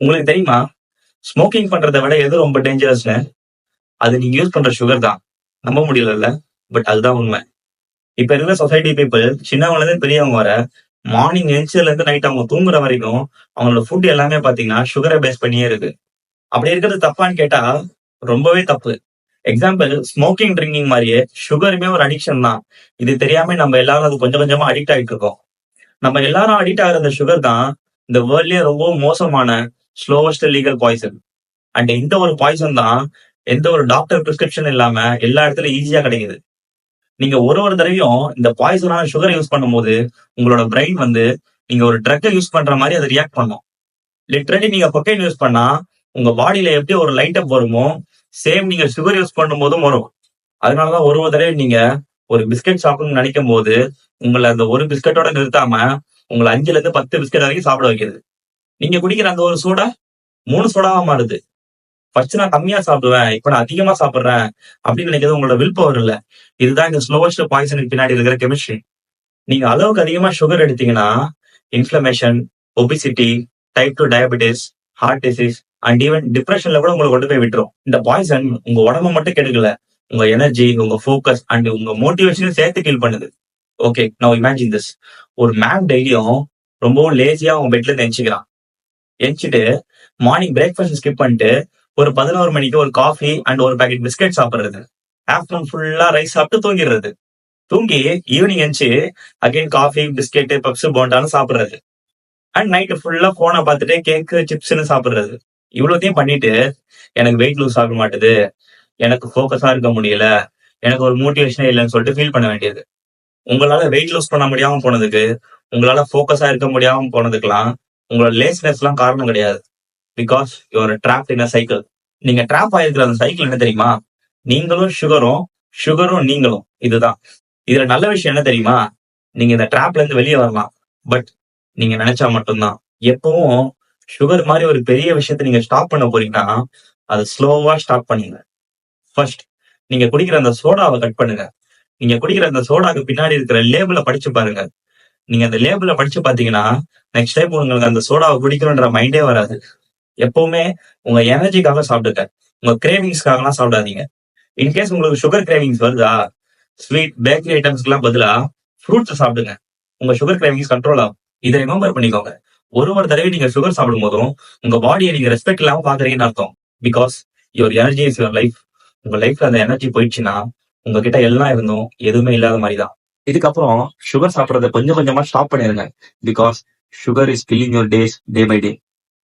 உங்களுக்கு தெரியுமா? ஸ்மோக்கிங் பண்றத விட எது ரொம்ப டேஞ்சரஸ்ன்னு? அது நீங்க யூஸ் பண்ற சுகர் தான். நம்ப முடியலல்ல? பட் அதுதான் உண்மை. இப்ப இருக்கிற சொசைட்டி பீப்பிள் சின்னவங்கல இருந்து பெரியவங்க வர, மார்னிங் எந்திச்சதுல இருந்து நைட் அவங்க தூங்குற வரைக்கும், அவங்களோட ஃபுட் எல்லாமே பாத்தீங்கன்னா, சுகர பேஸ் பண்ணியே இருக்கு. அப்படி இருக்கிறது தப்பான்னு கேட்டா, ரொம்பவே தப்பு. எக்ஸாம்பிள் ஸ்மோக்கிங், ட்ரிங்கிங் மாரியே சுகருமே ஒரு அடிக்ஷன் தான். இது தெரியாம நம்ம எல்லாரும் அது கொஞ்சம் கொஞ்சமா அடிக்ட் ஆயிட்டு இருக்கோம். நம்ம எல்லாரும் அடிக்ட் ஆகுற அந்த சுகர் தான், இந்த வேர்ல்ட்லயே ரொம்ப மோசமான ஸ்லோவஸ்ட் லீகல் பாய்சன். அண்ட் இந்த ஒரு பாய்சன் தான் எந்த ஒரு டாக்டர் பிரிஸ்கிரிப்ஷன் இல்லாம எல்லா இடத்துலயும் ஈஸியா கிடைக்குது. நீங்க ஒரு ஒரு தடவையும் இந்த பாய்சனான சுகர் யூஸ் பண்ணும்போது உங்களோட பிரெயின் வந்து நீங்க ஒரு ட்ரக்கை யூஸ் பண்ற மாதிரி அதை ரியாக்ட் பண்ணும். லிட்ரலி நீங்க கொக்கைன் யூஸ் பண்ணா உங்க பாடியில எப்படி ஒரு லைட் அப் வருமோ, சேம் நீங்க சுகர் யூஸ் பண்ணும் போதும் வரும். அதனாலதான் ஒரு ஒரு தடவை நீங்க ஒரு பிஸ்கெட் சாப்பிடணும்னு நினைக்கும் போது உங்களை அந்த ஒரு பிஸ்கெட்டோட நிறுத்தாம உங்களை 5ல இருந்து 10 பிஸ்கெட் வரைக்கும் சாப்பிட வைக்கிறது. நீங்க குடிக்கிற அந்த ஒரு சோடா 3 சோடாவா மாறுது. ஃபர்ஸ்ட் நான் கம்மியா சாப்பிடுவேன், இப்ப நான் அதிகமா சாப்பிடுறேன் அப்படின்னு நினைக்கிறது உங்களோட வில் பவர் இல்ல. இதுதான் இந்த ஸ்லோவஸ்ட் பாய்சனுக்கு பின்னாடி இருக்கிற கெமிஸ்ட்ரி. நீங்க அளவுக்கு அதிகமா சுகர் எடுத்தீங்கன்னா inflammation, obesity, type 2 diabetes, heart disease and even டிப்ரெஷன்ல கூட உங்களை கொண்டு போய் விட்டுரும். இந்த பாய்சன் உங்க உடம்ப மட்டும் கெடுக்கல, உங்க எனர்ஜி, உங்க ஃபோக்கஸ் அண்ட் உங்க மோட்டிவேஷனையும் சேர்த்து கில் பண்ணுது. Okay, now imagine this. ஒரு மேன் டெய்லியும் ரொம்பவும் லேசியா உங்க பெட்ல இருந்து எந்திரிக்கிறான். எந்திரிச்சிட்டு மார்னிங் பிரேக்ஃபாஸ்ட் ஸ்கிப் பண்ணிட்டு ஒரு 11 மணிக்கு ஒரு காஃபி அண்ட் ஒரு பாக்கெட் பிஸ்கெட் சாப்பிடுறது. ஆஃப்டர்நூன் ஃபுல்லா ரைஸ் சாப்பிட்டு தூங்கிடுறது. தூங்கி ஈவினிங் எந்திச்சு அகைன் காஃபி, பிஸ்கெட், பப்ஸ், போண்டான்னு சாப்பிடுறது. அண்ட் நைட்டு ஃபுல்லா போனை பார்த்துட்டு கேக்கு, சிப்ஸ்ன்னு சாப்பிடுறது. இவ்வளோத்தையும் பண்ணிட்டு எனக்கு வெயிட் லூஸ் ஆக மாட்டுது, எனக்கு ஃபோக்கஸா இருக்க முடியல, எனக்கு ஒரு மோட்டிவேஷனே இல்லைன்னு சொல்லிட்டு ஃபீல் பண்ண வேண்டியது. உங்களால வெயிட் லூஸ் பண்ண முடியாம போனதுக்கு, உங்களால ஃபோக்கஸா இருக்க முடியாம போனதுக்கெல்லாம் உங்களோட லேஸ்னஸ் எல்லாம் காரணம் கிடையாது. Because you are dropped in a cycle. நீங்க ட்ராப் ஆயிருக்கிற அந்த சைக்கிள் என்ன தெரியுமா? நீங்களும் சுகரும், சுகரும் நீங்களும். இதுதான். இதுல நல்ல விஷயம் என்ன தெரியுமா? நீங்க இந்த ட்ராப்ல இருந்து வெளியே வரலாம். பட் நீங்க நினைச்சா மட்டும்தான். எப்பவும் சுகர் மாதிரி ஒரு பெரிய விஷயத்த நீங்க ஸ்டாப் பண்ண போறீங்கன்னா, அதை ஸ்லோவா ஸ்டாப் பண்ணுங்க. ஃபர்ஸ்ட் நீங்க குடிக்கிற அந்த சோடாவை கட் பண்ணுங்க. நீங்க குடிக்கிற அந்த சோடாக்கு பின்னாடி இருக்கிற லேபிள படிச்சு பாருங்க. நீங்க அந்த லேபிள படிச்சு பாத்தீங்கன்னா, நெக்ஸ்ட் டைம் உங்களுக்கு அந்த சோடாவை குடிக்கணும்ன்ற மைண்டே வராது. எப்பவுமே உங்க எனர்ஜிக்காக சாப்பிடுங்க. உங்க கிரேவிங்ஸ்க்காகலாம் சாப்பிடாதீங்க. இன்கேஸ் உங்களுக்கு சுகர் கிரேவிங்ஸ் வருதா, ஸ்வீட் பேக்கரி ஐட்டம்ஸ்க்கு எல்லாம் பதிலா ஃப்ரூட்ஸ் சாப்பிடுங்க. உங்க சுகர் கிரேவிங்ஸ் கண்ட்ரோல் ஆகும். இதை ரிமெம்பர் பண்ணிக்கோங்க. ஒரு ஒரு தடவை நீங்க சுகர் சாப்பிடும் போதும் உங்க பாடியை நீங்க ரெஸ்பெக்ட் இல்லாம பாக்குறீங்கன்னு அர்த்தம். Because your energy is your life. உங்க லைஃப்ல அந்த எனர்ஜி போயிடுச்சுன்னா உங்ககிட்ட எல்லாம் இருந்தும் எதுவுமே இல்லாத மாதிரி தான். இதுக்கப்புறம் சுகர் சாப்பிடறத கொஞ்சம் கொஞ்சமா ஸ்டாப் பண்ணிருங்க. Because sugar is killing your days day by day.